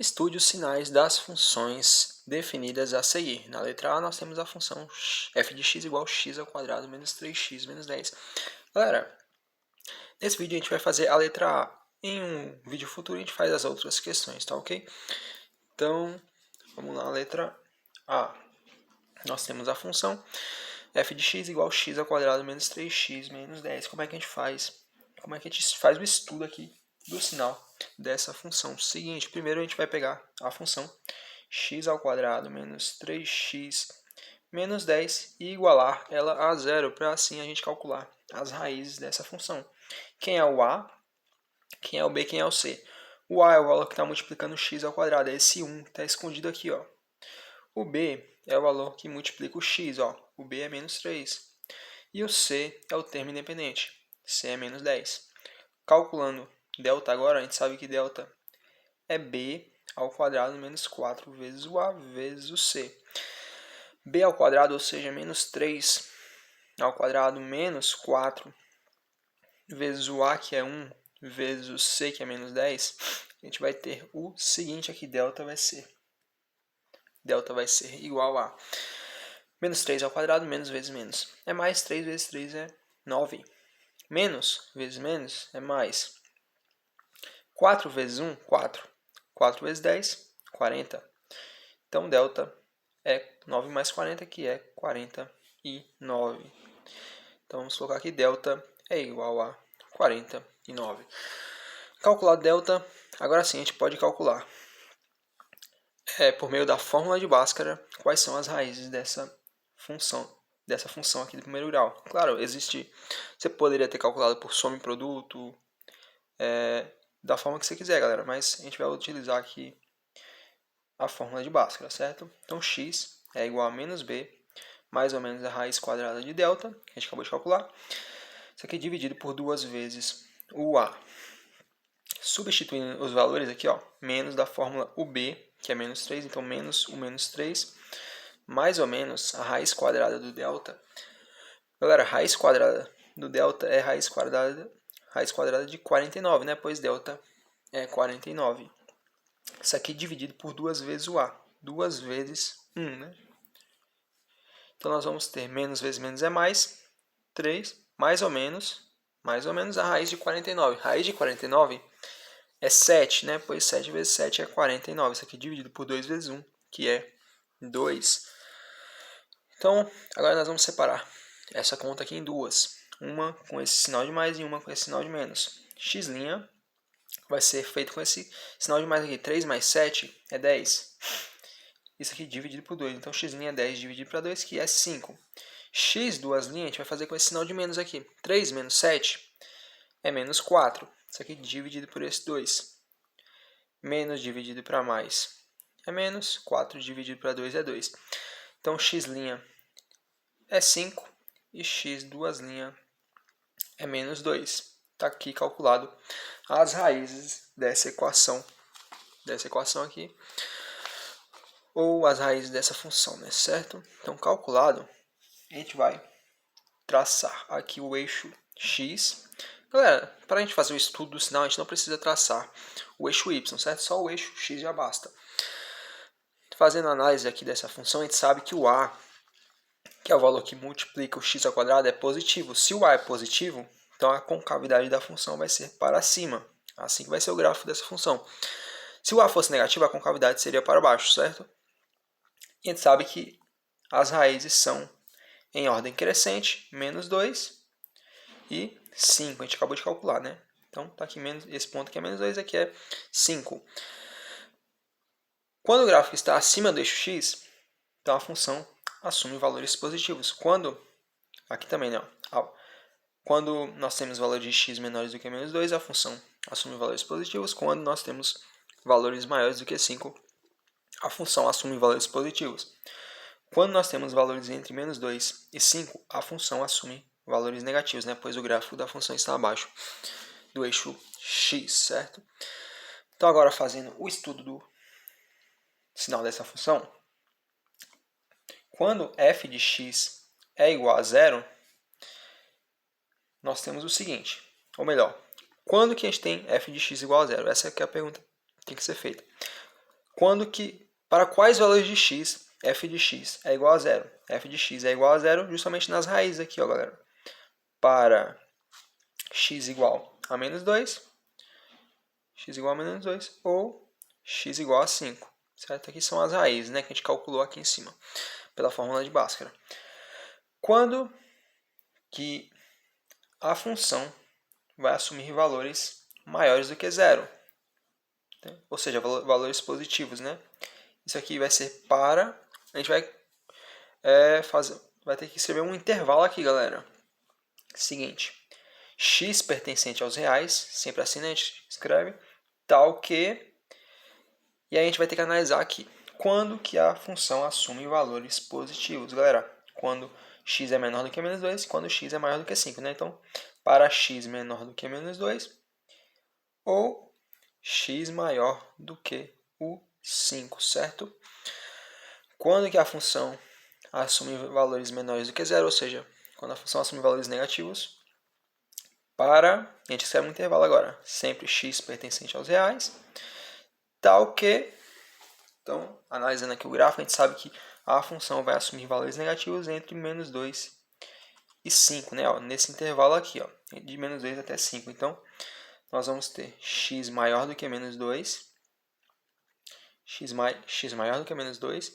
Estude os sinais das funções definidas a seguir. Na letra A, nós temos a função f de x igual a x ao quadrado menos 3x menos 10. Galera, nesse vídeo a gente vai fazer a letra A. Em um vídeo futuro a gente faz as outras questões, tá ok? Então, vamos lá, letra A. Nós temos a função f de x igual a x ao quadrado menos 3x menos 10. Como é que a gente faz? Como é que a gente faz o estudo aqui do sinal dessa função? Seguinte, primeiro a gente vai pegar a função x ao quadrado menos 3x menos 10 e igualar ela a zero, para assim a gente calcular as raízes dessa função. Quem é o a, quem é o b, quem é o c? O a é o valor que está multiplicando x ao quadrado, é esse 1 que está escondido aqui, ó. O b é o valor que multiplica o x, ó. O b é menos 3. E o c é o termo independente, c é menos 10. Calculando delta agora, a gente sabe que delta é b ao quadrado menos 4 vezes o a vezes o c. B ao quadrado, ou seja, menos 3 ao quadrado menos 4 vezes o a, que é 1, vezes o c, que é menos 10, a gente vai ter o seguinte aqui, delta vai ser igual a menos 3 ao quadrado, menos vezes menos. É mais 3 vezes 3 é 9. Menos vezes menos é mais. 4 vezes 1, 4. 4 vezes 10, 40. Então, delta é 9 mais 40, que é 49. Então, vamos colocar aqui, delta é igual a 49. Calcular delta, agora sim a gente pode calcular, por meio da fórmula de Bhaskara, quais são as raízes dessa função aqui do primeiro grau. Claro, você poderia ter calculado por soma e produto, da forma que você quiser, galera, mas a gente vai utilizar aqui a fórmula de Bhaskara, certo? Então, x é igual a menos b, mais ou menos a raiz quadrada de delta, que a gente acabou de calcular. Isso aqui dividido por 2 vezes o a. Substituindo os valores aqui, ó, menos da fórmula UB, que é menos 3, então menos o menos 3, mais ou menos a raiz quadrada do delta. Galera, raiz quadrada do delta é raiz quadrada de 49, né? Pois delta é 49. Isso aqui dividido por 2 vezes o a. 2 vezes 1, né? Então, nós vamos ter menos vezes menos é mais, 3, mais ou menos a raiz de 49. Raiz de 49 é 7, né? Pois 7 vezes 7 é 49. Isso aqui dividido por 2 vezes 1, que é 2. Então, agora nós vamos separar essa conta aqui em duas. Uma com esse sinal de mais e uma com esse sinal de menos. X' vai ser feito com esse sinal de mais aqui. 3 mais 7 é 10. Isso aqui dividido por 2. Então, x' é 10 dividido por 2, que é 5. X, duas linhas, a gente vai fazer com esse sinal de menos aqui. 3 menos 7 é menos 4. Isso aqui dividido por esse 2. Menos dividido para mais é menos. 4 dividido para 2 é 2. Então, x' é 5 e x, duas linhas, é menos 2. Está aqui calculado as raízes dessa equação aqui, ou as raízes dessa função, né? Certo? Então, calculado, a gente vai traçar aqui o eixo x. Galera, para a gente fazer o estudo do sinal, a gente não precisa traçar o eixo y, certo? Só o eixo x já basta. Fazendo a análise aqui dessa função, a gente sabe que o a, que é o valor que multiplica o x ao quadrado, é positivo. Se o a é positivo, então a concavidade da função vai ser para cima. Assim que vai ser o gráfico dessa função. Se o a fosse negativo, a concavidade seria para baixo, certo? E a gente sabe que as raízes são em ordem crescente, menos 2 e 5. A gente acabou de calcular, né? Então, tá aqui esse ponto aqui é menos 2, aqui é 5. Quando o gráfico está acima do eixo x, então a função assume valores positivos. Aqui também, né? Quando nós temos valores de x menores do que menos 2, a função assume valores positivos. Quando nós temos valores maiores do que 5, a função assume valores positivos. Quando nós temos valores entre menos 2 e 5, a função assume valores negativos, né? Pois o gráfico da função está abaixo do eixo x, certo? Então, agora fazendo o estudo do sinal dessa função, quando f de x é igual a zero, nós temos o seguinte, ou melhor, quando que a gente tem f de x igual a zero? Essa é a pergunta que tem que ser feita. para quais valores de x f de x é igual a zero? F de x é igual a zero justamente nas raízes aqui, ó, galera. Para x igual a menos 2, x igual a menos 2 ou x igual a 5. Certo? Aqui são as raízes, né, que a gente calculou aqui em cima, pela fórmula de Bhaskara. Quando que a função vai assumir valores maiores do que zero, ou seja, valores positivos, né? Isso aqui vai ser para... A gente vai ter que escrever um intervalo aqui, galera. Seguinte, x pertencente aos reais, sempre assim, né? A gente escreve, tal que... E aí a gente vai ter que analisar aqui. Quando que a função assume valores positivos, galera? Quando x é menor do que menos 2, quando x é maior do que 5, né? Então, para x menor do que menos 2, ou x maior do que o 5, certo? Quando que a função assume valores menores do que zero, ou seja, quando a função assume valores negativos, a gente escreve um intervalo agora, sempre x pertencente aos reais, tal que, então, analisando aqui o gráfico, a gente sabe que a função vai assumir valores negativos entre menos 2 e 5, né? Ó, nesse intervalo aqui, ó, de menos 2 até 5. Então, nós vamos ter x maior do que menos 2, x maior do que menos 2,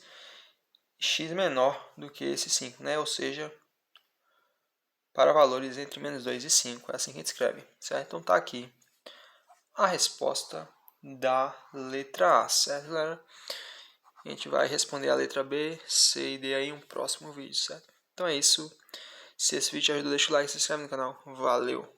x menor do que esse 5, né? Ou seja, para valores entre menos 2 e 5. É assim que a gente escreve, certo? Então tá aqui a resposta da letra A, certo, galera? A gente vai responder a letra B, C e D aí em um próximo vídeo, certo? Então é isso. Se esse vídeo te ajudou, deixa o like e se inscreve no canal. Valeu!